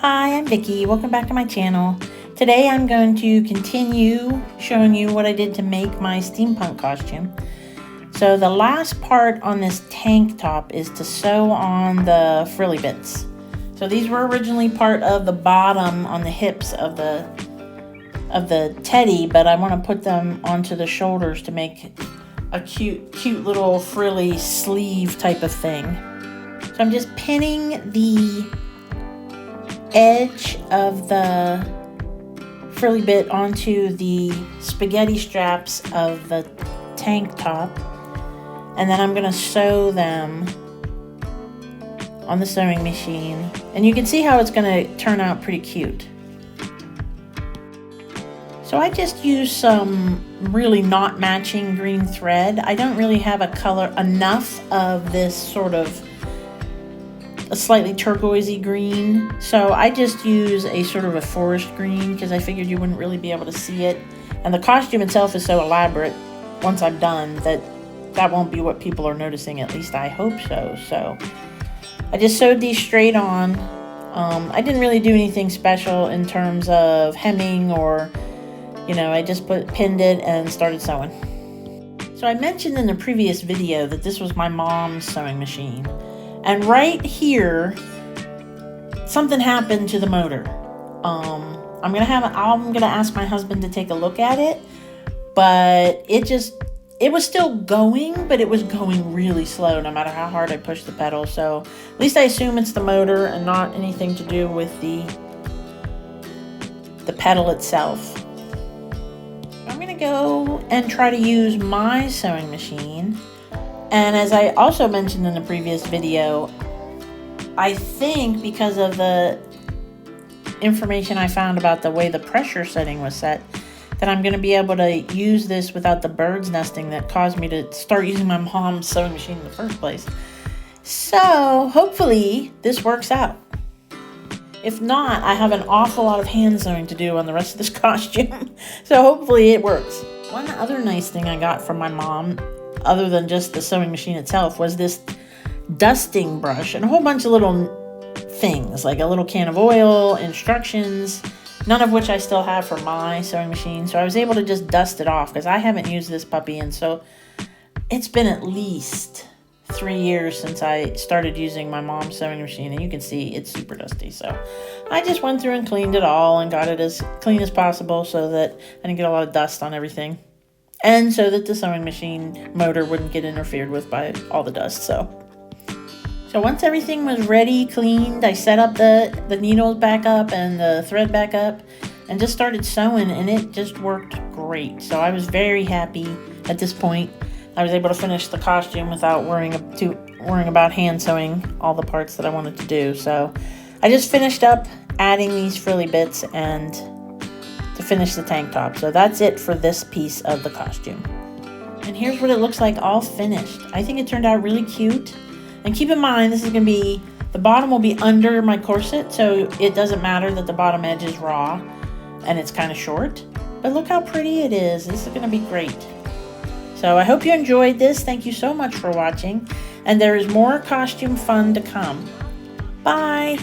Hi, I'm Vicky. Welcome back to my channel. Today I'm going to continue showing you what I did to make my steampunk costume. So the last part on this tank top is to sew on the frilly bits. So these were originally part of the bottom on the hips of the teddy, but I want to put them onto the shoulders to make a cute little frilly sleeve type of thing. So I'm just pinning the edge of the frilly bit onto the spaghetti straps of the tank top, and then I'm going to sew them on the sewing machine, and you can see how it's going to turn out pretty cute. So I just used some really not matching green thread. I don't really have a color enough of this sort of a slightly turquoisey green, so I just use a sort of a forest green because I figured you wouldn't really be able to see it, and the costume itself is so elaborate once I'm done that won't be what people are noticing, at least I hope so. So I just sewed these straight on. I didn't really do anything special in terms of hemming or, I just pinned it and started sewing. So I mentioned in the previous video that this was my mom's sewing machine. And right here, something happened to the motor. I'm gonna ask my husband to take a look at it, but it was still going, but it was going really slow no matter how hard I pushed the pedal. So at least I assume it's the motor and not anything to do with the pedal itself. I'm gonna go and try to use my sewing machine. And as I also mentioned in the previous video, I think because of the information I found about the way the pressure setting was set, that I'm going to be able to use this without the birds nesting that caused me to start using my mom's sewing machine in the first place. So hopefully this works out. If not, I have an awful lot of hand sewing to do on the rest of this costume. So hopefully it works. One other nice thing I got from my mom, other than just the sewing machine itself, was this dusting brush and a whole bunch of little things, like a little can of oil, instructions, none of which I still have for my sewing machine. So I was able to just dust it off because I haven't used this puppy, and so it's been at least 3 years since I started using my mom's sewing machine, and you can see it's super dusty. So I just went through and cleaned it all and got it as clean as possible so that I didn't get a lot of dust on everything. And so that the sewing machine motor wouldn't get interfered with by all the dust. So once everything was ready, cleaned, I set up the needles back up and the thread back up and just started sewing, and it just worked great. So I was very happy at this point. I was able to finish the costume without worrying about hand sewing all the parts that I wanted to do. So I just finished up adding these frilly bits and to finish the tank top. So that's it for this piece of the costume. And here's what it looks like all finished. I think it turned out really cute. And keep in mind, this is going to be, the bottom will be under my corset, so it doesn't matter that the bottom edge is raw and it's kind of short. But look how pretty it is. This is going to be great. So I hope you enjoyed this. Thank you so much for watching. And there is more costume fun to come. Bye!